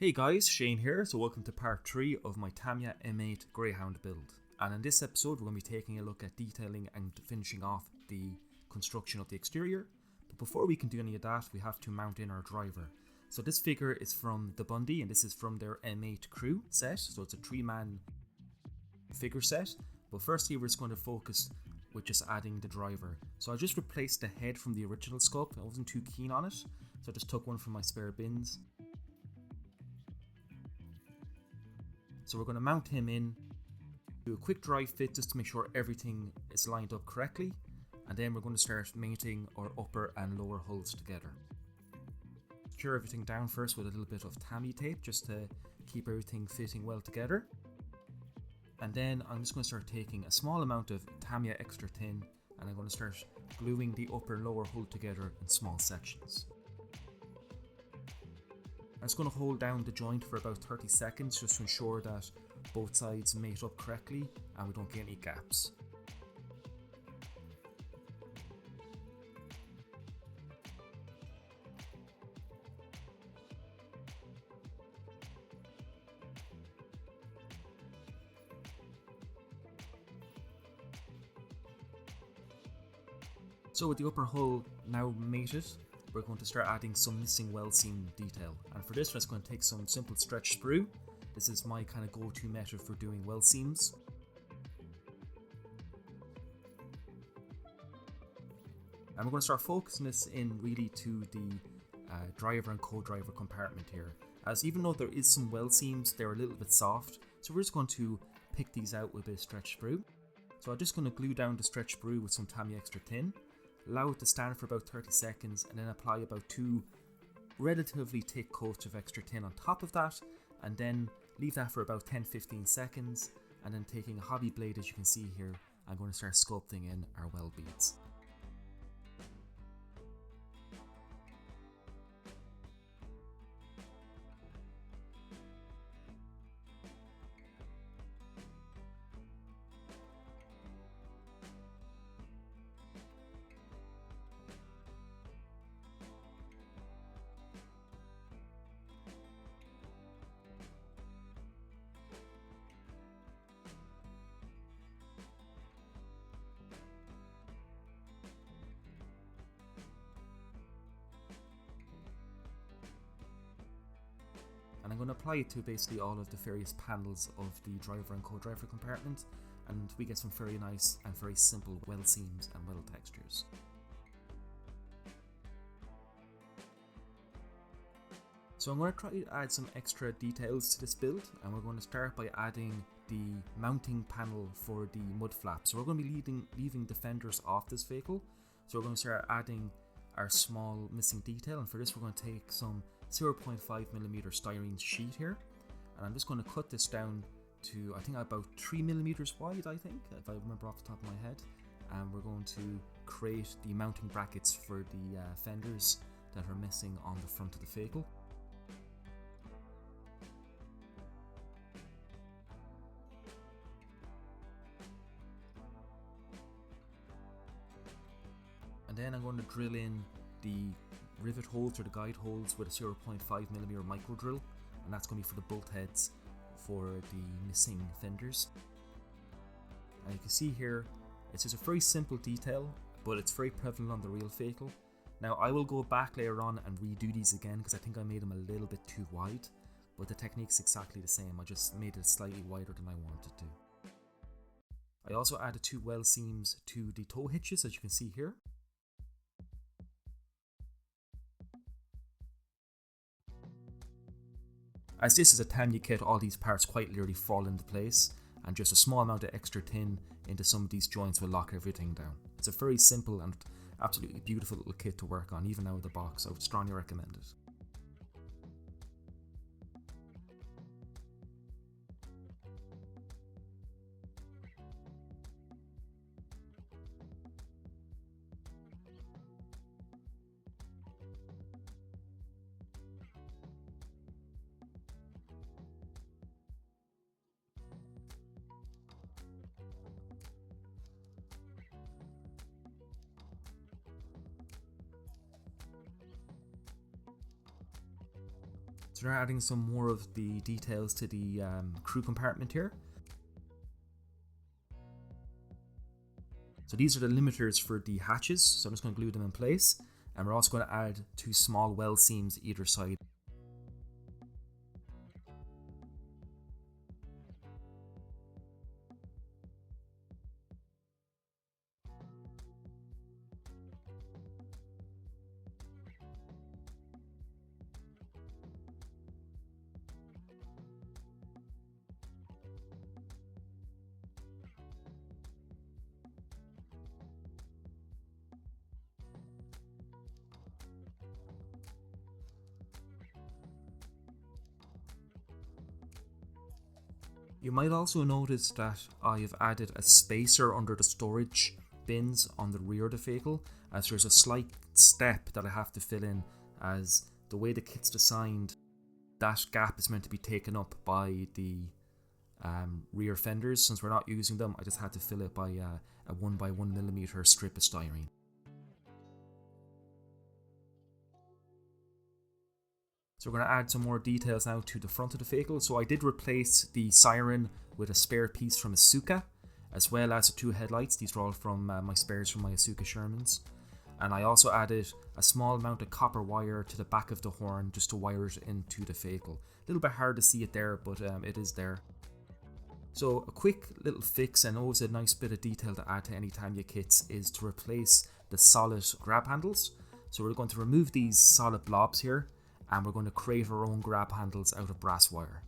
Hey guys, Shane here, so welcome to part 3 of my Tamiya M8 Greyhound build. And in this episode we're going to be taking a look at detailing and finishing off the construction of the exterior. But before we can do any of that, we have to mount in our driver. So this figure is from the Bundy and this is from their M8 crew set, so it's a 3-man figure set. But firstly we're just going to focus with just adding the driver. So I just replaced the head from the original sculpt. I wasn't too keen on it, so I just took one from my spare bins. So we're going to mount him in, do a quick dry fit just to make sure everything is lined up correctly, and then we're going to start mating our upper and lower hulls together. Secure everything down first with a little bit of Tamiya tape just to keep everything fitting well together. And then I'm just going to start taking a small amount of Tamiya extra thin and I'm going to start gluing the upper and lower hull together in small sections. I'm just going to hold down the joint for about 30 seconds just to ensure that both sides mate up correctly and we don't get any gaps. So with the upper hull now mated, we're going to start adding some missing weld seam detail, and for this we're just going to take some simple stretch sprue. This is my kind of go-to method for doing weld seams. And we're going to start focusing this in really to the driver and co-driver compartment here, as even though there is some weld seams, they're a little bit soft, so we're just going to pick these out with a bit of stretch sprue. So I'm just going to glue down the stretch sprue with some Tamiya extra thin. Allow it to stand for about 30 seconds and then apply about 2 relatively thick coats of extra tin on top of that, and then leave that for about 10-15 seconds, and then taking a hobby blade, as you can see here, I'm going to start sculpting in our weld beads. And I'm going to apply it to basically all of the various panels of the driver and co-driver compartment, and we get some very nice and very simple weld seams and weld textures. So I'm going to try to add some extra details to this build, and we're going to start by adding the mounting panel for the mud flap. So we're going to be leaving the fenders off this vehicle, so we're going to start adding our small missing detail, and for this we're going to take some 0.5mm styrene sheet here, and I'm just going to cut this down to I think about 3mm wide, I think, if I remember off the top of my head, and we're going to create the mounting brackets for the fenders that are missing on the front of the vehicle. And then I'm going to drill in the rivet holes or the guide holes with a 0.5mm micro drill, and that's going to be for the bolt heads for the missing fenders. And you can see here it's just a very simple detail, but it's very prevalent on the real vehicle. Now I will go back later on and redo these again because I think I made them a little bit too wide, but the technique's exactly the same. I just made it slightly wider than I wanted to. I also added 2 weld seams to the tow hitches, as you can see here. As this is a Tamiya kit, all these parts quite literally fall into place, and just a small amount of extra tin into some of these joints will lock everything down. It's a very simple and absolutely beautiful little kit to work on, even out of the box. I would strongly recommend it. So now adding some more of the details to the crew compartment here. So these are the limiters for the hatches, so I'm just going to glue them in place, and we're also going to add 2 small weld seams either side. You might also notice that I have added a spacer under the storage bins on the rear of the vehicle, as there's a slight step that I have to fill in, as the way the kit's designed, that gap is meant to be taken up by the rear fenders. Since we're not using them, I just had to fill it by a 1x1mm strip of styrene. So we're going to add some more details now to the front of the vehicle. So I did replace the siren with a spare piece from a Asuka, as well as the 2 headlights. These are all from my spares from my Asuka Shermans. And I also added a small amount of copper wire to the back of the horn just to wire it into the vehicle. A little bit hard to see it there, but it is there. So a quick little fix, and always a nice bit of detail to add to any Tamiya kits, is to replace the solid grab handles. So we're going to remove these solid blobs here, and we're going to create our own grab handles out of brass wire.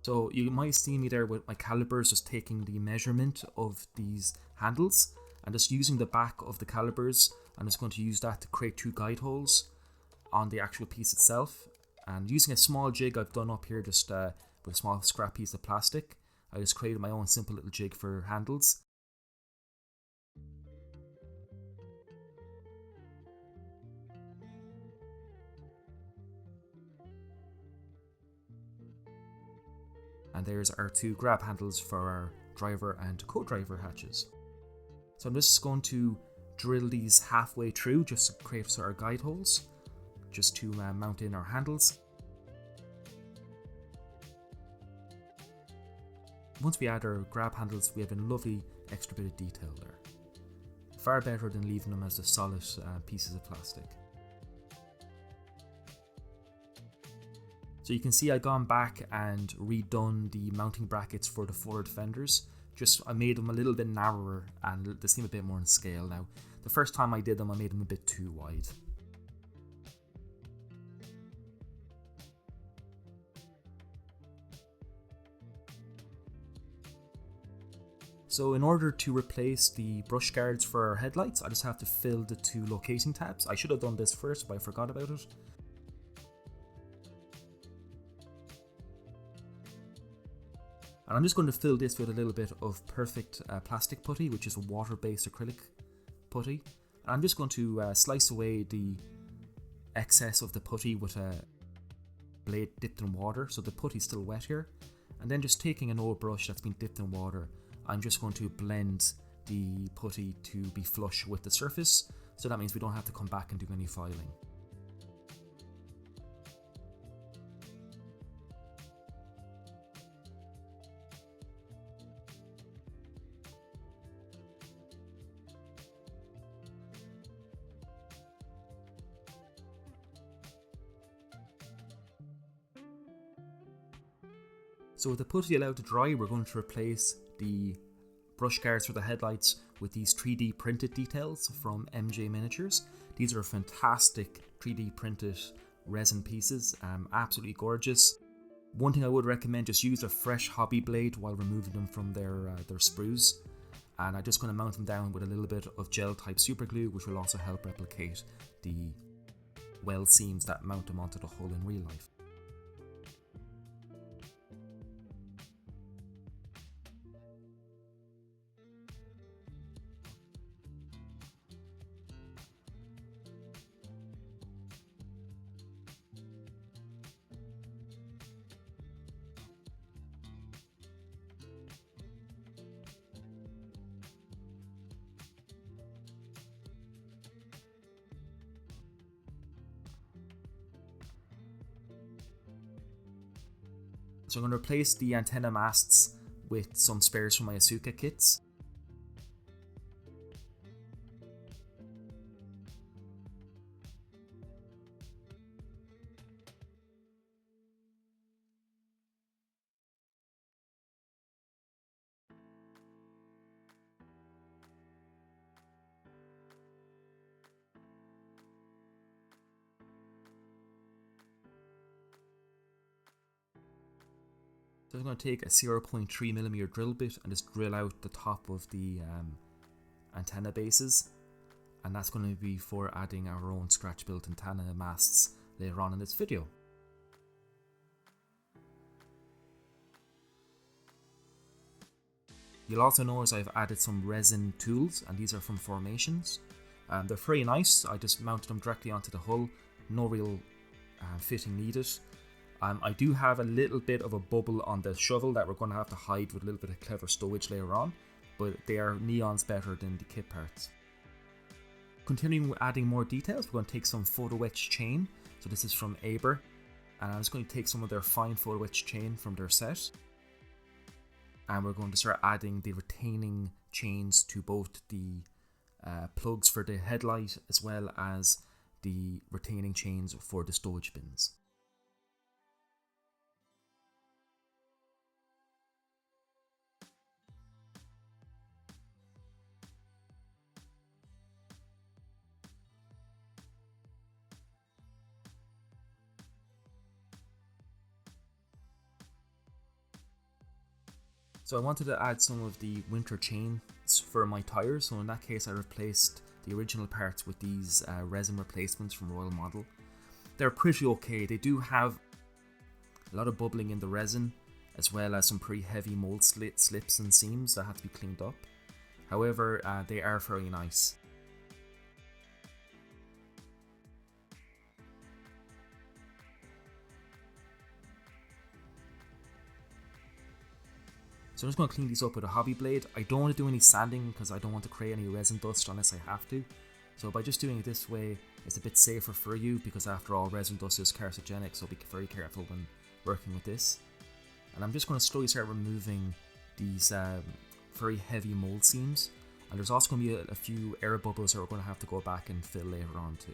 So you might see me there with my calipers just taking the measurement of these handles and just using the back of the calipers. I'm just going to use that to create 2 guide holes on the actual piece itself. And using a small jig I've done up here just with a small scrap piece of plastic, I just created my own simple little jig for handles. And there's our 2 grab handles for our driver and co-driver hatches. So I'm just going to drill these halfway through just to create our guide holes, just to mount in our handles. Once we add our grab handles, we have a lovely extra bit of detail there. Far better than leaving them as the solid pieces of plastic. So you can see I've gone back and redone the mounting brackets for the forward fenders. I made them a little bit narrower and they seem a bit more in scale now. The first time I did them, I made them a bit too wide. So in order to replace the brush guards for our headlights, I just have to fill the 2 locating tabs. I should have done this first, but I forgot about it. And I'm just going to fill this with a little bit of perfect plastic putty, which is a water-based acrylic putty. And I'm just going to slice away the excess of the putty with a blade dipped in water, so the putty's still wet here. And then just taking an old brush that's been dipped in water, I'm just going to blend the putty to be flush with the surface, so that means we don't have to come back and do any filing. So with the putty allowed to dry, we're going to replace the brush guards for the headlights with these 3D printed details from MJ Miniatures. These are fantastic 3D printed resin pieces, absolutely gorgeous. One thing I would recommend, just use a fresh hobby blade while removing them from their sprues. And I'm just going to mount them down with a little bit of gel type super glue, which will also help replicate the weld seams that mount them onto the hull in real life. So I'm going to replace the antenna masts with some spares from my Asuka kits. So I'm going to take a 0.3mm drill bit and just drill out the top of the antenna bases, and that's going to be for adding our own scratch built antenna masts later on in this video. You'll also notice I've added some resin tools, and these are from Formations. They're very nice. I just mounted them directly onto the hull, no real fitting needed. I do have a little bit of a bubble on the shovel that we're going to have to hide with a little bit of clever stowage later on, but they are neons better than the kit parts. Continuing with adding more details, we're going to take some photo etch chain. So this is from Aber, and I'm just going to take some of their fine photo etch chain from their set, and we're going to start adding the retaining chains to both the plugs for the headlight as well as the retaining chains for the stowage bins. So I wanted to add some of the winter chains for my tyres, so in that case I replaced the original parts with these resin replacements from Royal Model. They're pretty okay. They do have a lot of bubbling in the resin, as well as some pretty heavy mold slips and seams that have to be cleaned up. However, they are very nice. So I'm just going to clean these up with a hobby blade. I don't want to do any sanding because I don't want to create any resin dust unless I have to. So by just doing it this way, it's a bit safer for you, because after all, resin dust is carcinogenic, so be very careful when working with this. And I'm just going to slowly start removing these very heavy mold seams. And there's also going to be a few air bubbles that we're going to have to go back and fill later on too.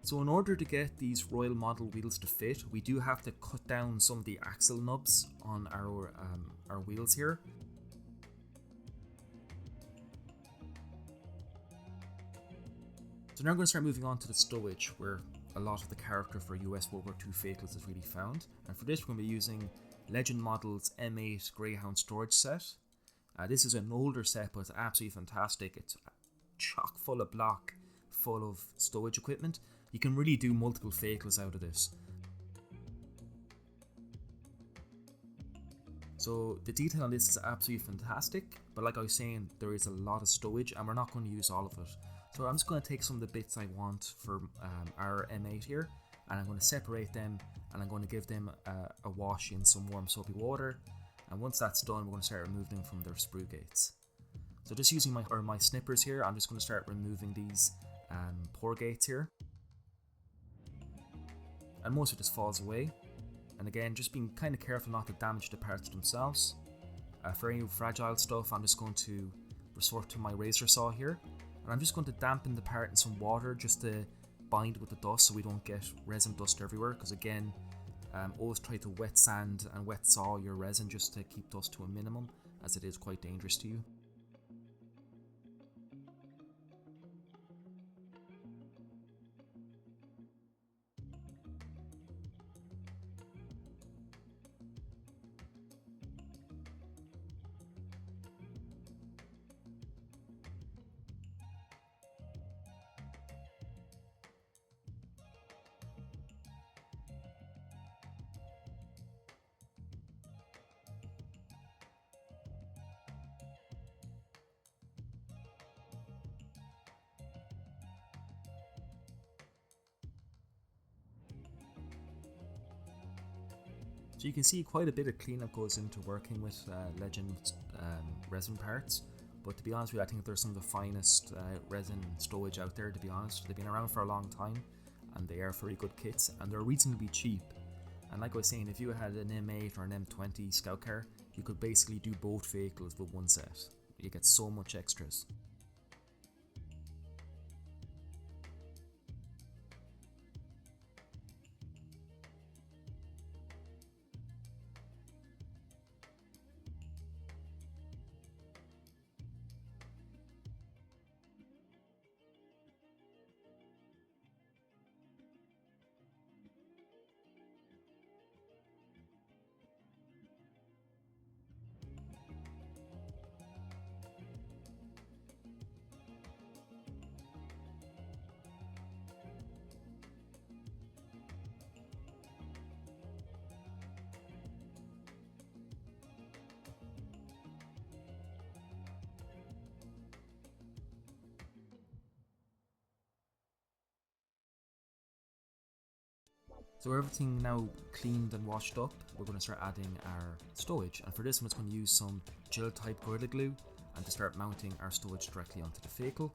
So in order to get these Royal Model wheels to fit, we do have to cut down some of the axle nubs on our wheels here. So now I'm going to start moving on to the stowage, where a lot of the character for US World War II vehicles is really found. And for this we're going to be using Legend Model's M8 Greyhound storage set. This is an older set, but it's absolutely fantastic. It's chock full of block, full of stowage equipment. You can really do multiple vehicles out of this. So the detail on this is absolutely fantastic, but like I was saying, there is a lot of stowage and we're not going to use all of it. So I'm just going to take some of the bits I want for our M8 here, and I'm going to separate them, and I'm going to give them a wash in some warm soapy water. And once that's done, we're going to start removing them from their sprue gates. So just using my snippers here, I'm just going to start removing these pour gates here. And most of it just falls away. And again, just being kind of careful not to damage the parts themselves. For any fragile stuff, I'm just going to resort to my razor saw here. And I'm just going to dampen the part in some water just to bind with the dust so we don't get resin dust everywhere. Because again, always try to wet sand and wet saw your resin just to keep dust to a minimum, as it is quite dangerous to you. So you can see quite a bit of cleanup goes into working with Legend resin parts, but to be honest with you, I think they're some of the finest resin stowage out there, to be honest. They've been around for a long time, and they are very good kits, and they're reasonably cheap. And like I was saying, if you had an M8 or an M20 scout car, you could basically do both vehicles with one set. You get so much extras. So everything now cleaned and washed up, we're going to start adding our stowage, and for this one it's going to use some gel type Gorilla Glue and to start mounting our stowage directly onto the vehicle.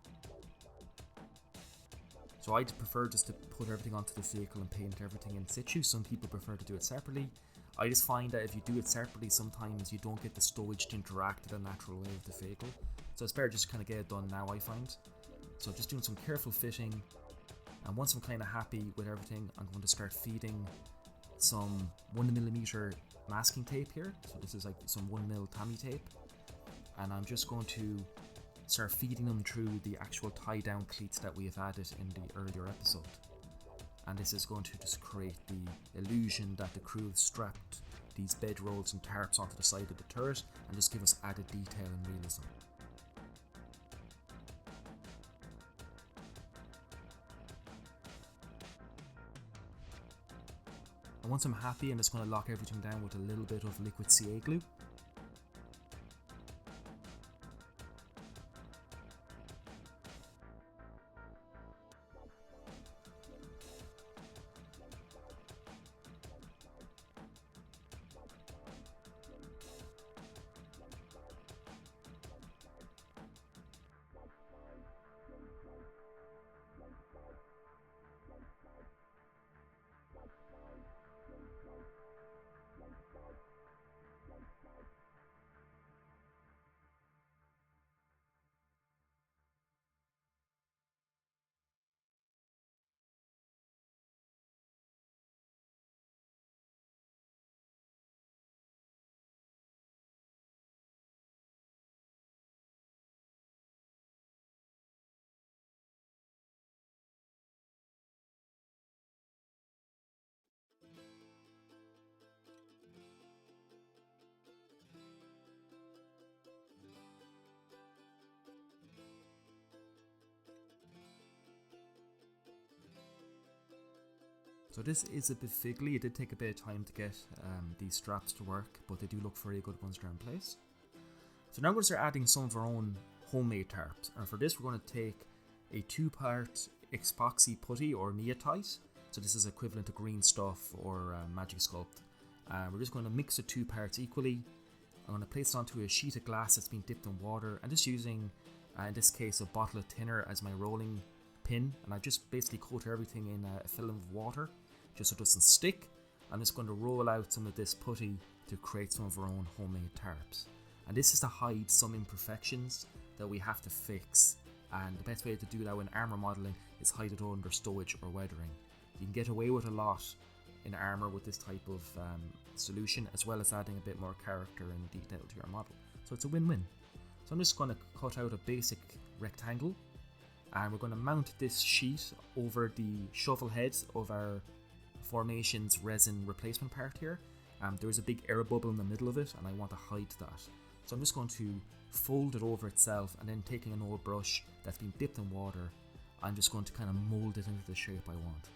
So I'd prefer just to put everything onto the vehicle and paint everything in situ. Some people prefer to do it separately. I just find that if you do it separately, sometimes you don't get the stowage to interact in a natural way with the vehicle. So it's better just kind of get it done now, I find. So just doing some careful fitting. And once I'm kind of happy with everything, I'm going to start feeding some 1mm masking tape here. So this is like some 1mm Tamiya tape. And I'm just going to start feeding them through the actual tie down cleats that we have added in the earlier episode. And this is going to just create the illusion that the crew have strapped these bed rolls and tarps onto the side of the turret and just give us added detail and realism. And once I'm happy, I'm just going to lock everything down with a little bit of liquid CA glue. So this is a bit fiddly. It did take a bit of time to get these straps to work, but they do look very good once they're in place. So now we're going to start adding some of our own homemade tarps, and for this we're going to take a 2-part epoxy putty or neotite. So this is equivalent to green stuff or magic sculpt. We're just going to mix the 2 parts equally. I'm going to place it onto a sheet of glass that's been dipped in water, and just using in this case a bottle of thinner as my rolling pin, and I just basically coat everything in a film of water just so it doesn't stick. I'm just going to roll out some of this putty to create some of our own homemade tarps, and this is to hide some imperfections that we have to fix, and the best way to do that in armor modeling is hide it under stowage or weathering. You can get away with a lot in armor with this type of solution, as well as adding a bit more character and detail to your model, so it's a win-win. So I'm just going to cut out a basic rectangle, and we're going to mount this sheet over the shovel heads of our Formation's resin replacement part here. There's a big air bubble in the middle of it, and I want to hide that. So I'm just going to fold it over itself, and then taking an old brush that's been dipped in water, I'm just going to kind of mold it into the shape I want.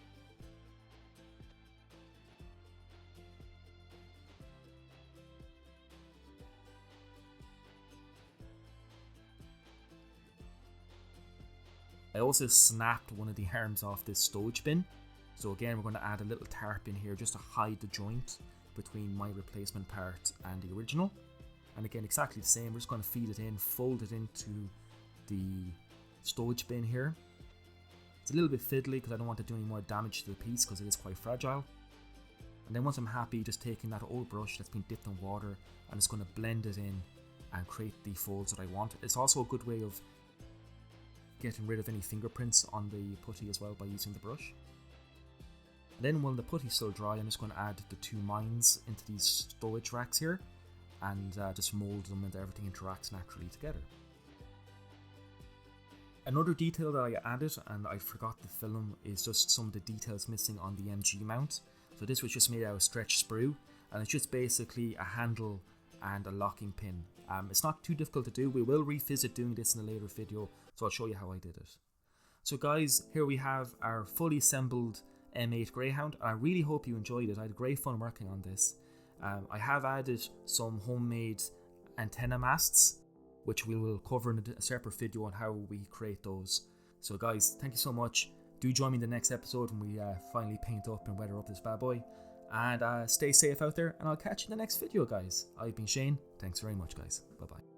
I also snapped one of the arms off this stowage bin. So again, we're going to add a little tarp in here just to hide the joint between my replacement part and the original. And again, exactly the same. We're just going to feed it in, fold it into the stowage bin here. It's a little bit fiddly because I don't want to do any more damage to the piece because it is quite fragile. And then once I'm happy, just taking that old brush that's been dipped in water, I'm just going to blend it in and create the folds that I want. It's also a good way of getting rid of any fingerprints on the putty as well by using the brush. And then when the putty's still dry, I'm just going to add the 2 mines into these stowage racks here and just mold them and everything interacts naturally together. Another detail that I added and I forgot to film is just some of the details missing on the MG mount. So this was just made out of stretch sprue, and it's just basically a handle and a locking pin. It's not too difficult to do. We will revisit doing this in a later video, so I'll show you how I did it. So guys, here we have our fully assembled M8 Greyhound. I really hope you enjoyed it. I had great fun working on this. I have added some homemade antenna masts, which we will cover in a separate video on how we create those. So guys, thank you so much. Do join me in the next episode when we finally paint up and weather up this bad boy. And stay safe out there, and I'll catch you in the next video, guys. I've been Shane. Thanks very much, guys. Bye-bye.